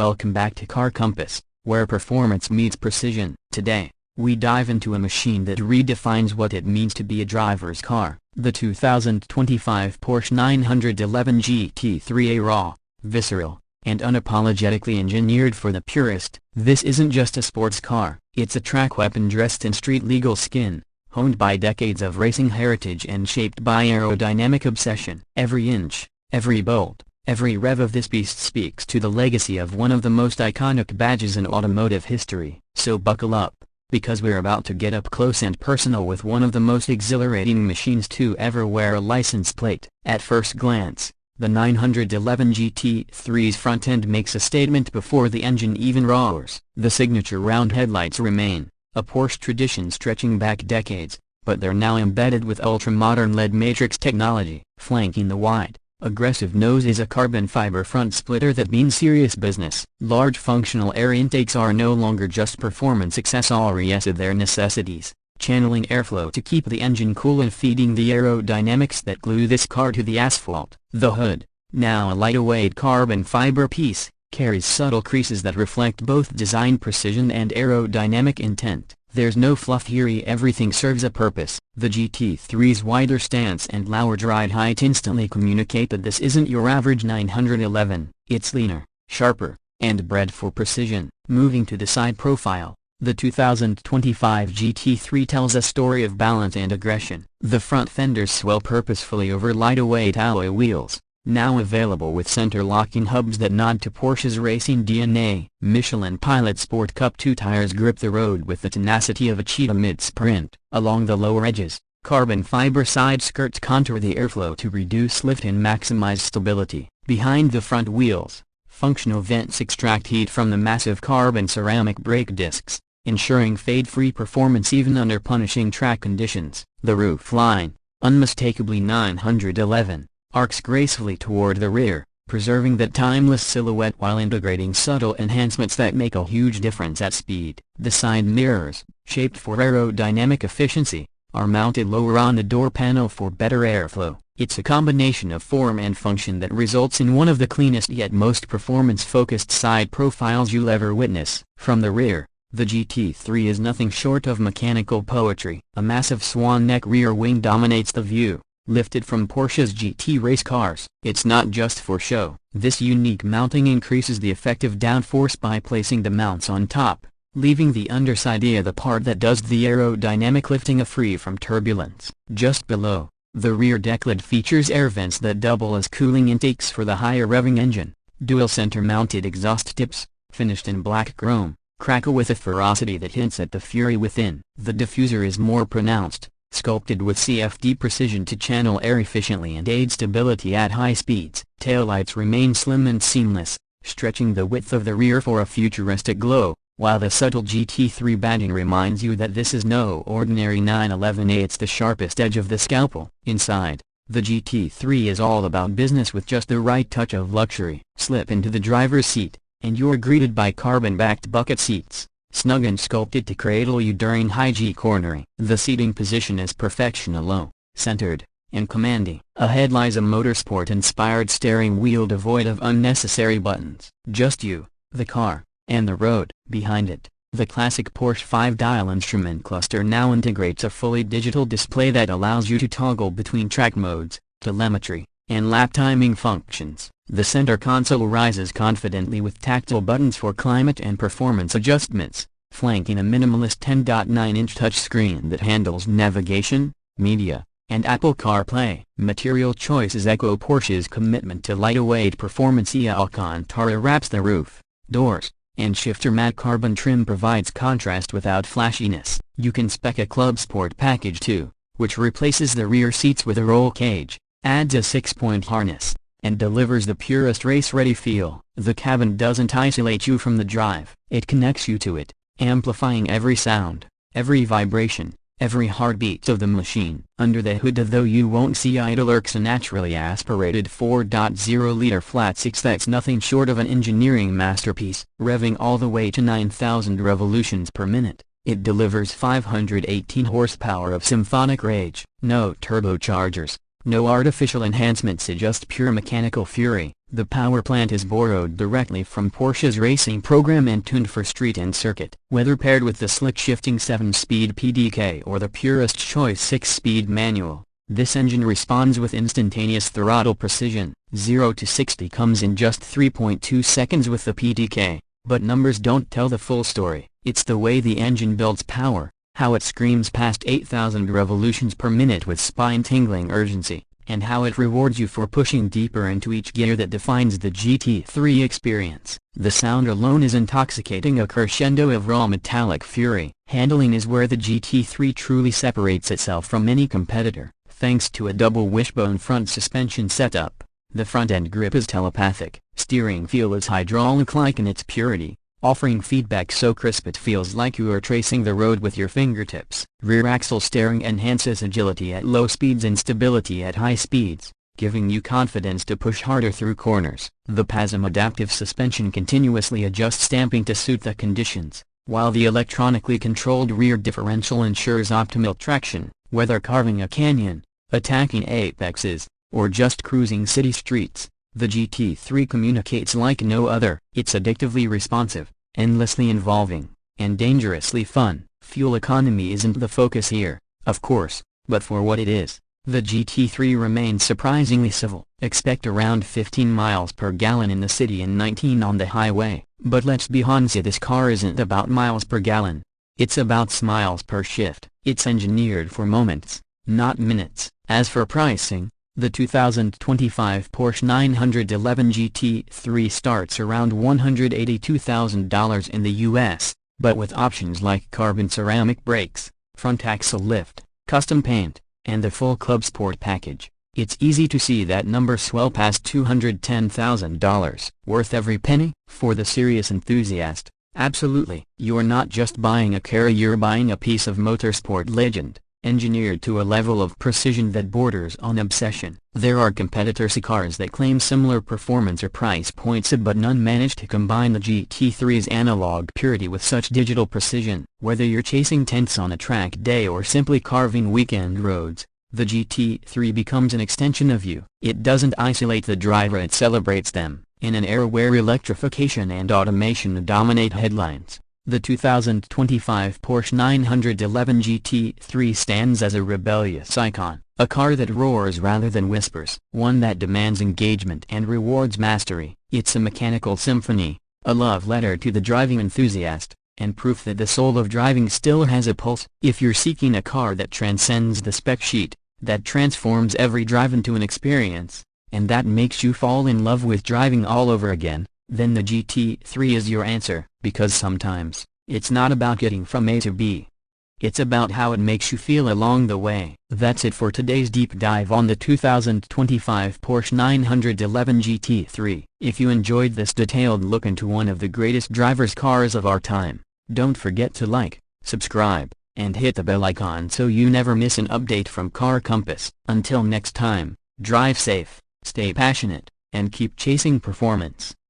welcome back to Car Compass, where performance meets precision. Today, we dive into a machine that redefines what it means to be a driver's car, the 2025 Porsche 911 GT3. Raw, visceral, and unapologetically engineered for the purist. This isn't just a sports car, it's a track weapon dressed in street-legal skin, honed by decades of racing heritage and shaped by aerodynamic obsession. Every inch, every bolt, every rev of this beast speaks to the legacy of one of the most iconic badges in automotive history. So buckle up, because we're about to get up close and personal with one of the most exhilarating machines to ever wear a license plate. At first glance, the 911 GT3's front end makes a statement before the engine even roars. The signature round headlights remain, a Porsche tradition stretching back decades, but they're now embedded with ultra-modern LED matrix technology. Flanking the wide, aggressive nose is a carbon fiber front splitter that means serious business. Large functional air intakes are no longer just performance accessories, they're necessities, channeling airflow to keep the engine cool and feeding the aerodynamics that glue this car to the asphalt. The hood, now a lightweight carbon fiber piece, carries subtle creases that reflect both design precision and aerodynamic intent. There's no fluff here, everything serves a purpose. The GT3's wider stance and lower ride height instantly communicate that this isn't your average 911, it's leaner, sharper, and bred for precision. Moving to the side profile, the 2025 GT3 tells a story of balance and aggression. The front fenders swell purposefully over lightweight alloy wheels, now available with center-locking hubs that nod to Porsche's racing DNA. Michelin Pilot Sport Cup 2 tires grip the road with the tenacity of a cheetah mid-sprint. Along the lower edges, carbon fiber side skirts contour the airflow to reduce lift and maximize stability. Behind the front wheels, functional vents extract heat from the massive carbon ceramic brake discs, ensuring fade-free performance even under punishing track conditions. The roof line, unmistakably 911, arcs gracefully toward the rear, preserving that timeless silhouette while integrating subtle enhancements that make a huge difference at speed. The side mirrors, shaped for aerodynamic efficiency, are mounted lower on the door panel for better airflow. It's a combination of form and function that results in one of the cleanest yet most performance-focused side profiles you'll ever witness. From the rear, the GT3 is nothing short of mechanical poetry. A massive swan neck rear wing dominates the view, lifted from Porsche's GT race cars. It's not just for show. This unique mounting increases the effective downforce by placing the mounts on top, leaving the underside the part that does the aerodynamic lifting free from turbulence. Just below, the rear deck lid features air vents that double as cooling intakes for the higher revving engine. Dual center-mounted exhaust tips, finished in black chrome, crackle with a ferocity that hints at the fury within. The diffuser is more pronounced, sculpted with CFD precision to channel air efficiently and aid stability at high speeds. Taillights remain slim and seamless, stretching the width of the rear for a futuristic glow, while the subtle GT3 badging reminds you that this is no ordinary 911, it's the sharpest edge of the scalpel. Inside, the GT3 is all about business with just the right touch of luxury. Slip into the driver's seat, and you're greeted by carbon-backed bucket seats, snug and sculpted to cradle you during high-G cornering. The seating position is perfection, low, centered, and commanding. Ahead lies a motorsport-inspired steering wheel devoid of unnecessary buttons. Just you, the car, and the road. Behind it, the classic Porsche 5-dial instrument cluster now integrates a fully digital display that allows you to toggle between track modes, telemetry, and lap timing functions. The center console rises confidently with tactile buttons for climate and performance adjustments, flanking a minimalist 10.9-inch touchscreen that handles navigation, media, and Apple CarPlay. Material choices echo Porsche's commitment to lightweight performance. Alcantara wraps the roof, doors, and shifter. Matte carbon trim provides contrast without flashiness. You can spec a Club Sport package too, which replaces the rear seats with a roll cage, adds a 6-point harness, and delivers the purest race-ready feel. The cabin doesn't isolate you from the drive, it connects you to it, amplifying every sound, every vibration, every heartbeat of the machine. Under the hood, though, you won't see idle, lurks a naturally aspirated 4.0-liter flat six that's nothing short of an engineering masterpiece. Revving all the way to 9,000 revolutions per minute, it delivers 518 horsepower of symphonic rage. No turbochargers, No artificial enhancements, just pure mechanical fury. The power plant is borrowed directly from Porsche's racing program and tuned for street and circuit. Whether paired with the slick-shifting 7-speed PDK or the purest choice 6-speed manual, this engine responds with instantaneous throttle precision. 0 to 60 comes in just 3.2 seconds with the PDK, but numbers don't tell the full story. It's the way the engine builds power, how it screams past 8,000 revolutions per minute with spine-tingling urgency, and how it rewards you for pushing deeper into each gear that defines the GT3 experience. The sound alone is intoxicating, a crescendo of raw metallic fury. Handling is where the GT3 truly separates itself from any competitor. Thanks to a double wishbone front suspension setup, the front-end grip is telepathic. Steering feel is hydraulic-like in its purity, offering feedback so crisp it feels like you are tracing the road with your fingertips. Rear axle steering enhances agility at low speeds and stability at high speeds, giving you confidence to push harder through corners. The PASM adaptive suspension continuously adjusts stamping to suit the conditions, while the electronically controlled rear differential ensures optimal traction, whether carving a canyon, attacking apexes, or just cruising city streets. The GT3 communicates like no other. It's addictively responsive, endlessly involving, and dangerously fun. Fuel economy isn't the focus here, of course, but for what it is, the GT3 remains surprisingly civil. Expect around 15 miles per gallon in the city and 19 on the highway. But let's be honest, this car isn't about miles per gallon. It's about smiles per shift. It's engineered for moments, not minutes. As for pricing, the 2025 Porsche 911 GT3 starts around $182,000 in the US, but with options like carbon ceramic brakes, front axle lift, custom paint, and the full Club Sport package, it's easy to see that number swell past $210,000. Worth every penny? For the serious enthusiast, absolutely. You're not just buying a car, you're buying a piece of motorsport legend, engineered to a level of precision that borders on obsession. There are competitor cars that claim similar performance or price points, but none manage to combine the GT3's analog purity with such digital precision. Whether you're chasing tenths on a track day or simply carving weekend roads, the GT3 becomes an extension of you. It doesn't isolate the driver, it celebrates them. In an era where electrification and automation dominate headlines, the 2025 Porsche 911 GT3 stands as a rebellious icon, a car that roars rather than whispers, one that demands engagement and rewards mastery. It's a mechanical symphony, a love letter to the driving enthusiast, and proof that the soul of driving still has a pulse. If you're seeking a car that transcends the spec sheet, that transforms every drive into an experience, and that makes you fall in love with driving all over again, then the GT3 is your answer. Because sometimes, it's not about getting from A to B. It's about how it makes you feel along the way. That's it for today's deep dive on the 2025 Porsche 911 GT3. If you enjoyed this detailed look into one of the greatest driver's cars of our time, don't forget to like, subscribe, and hit the bell icon so you never miss an update from Car Compass. Until next time, drive safe, stay passionate, and keep chasing performance.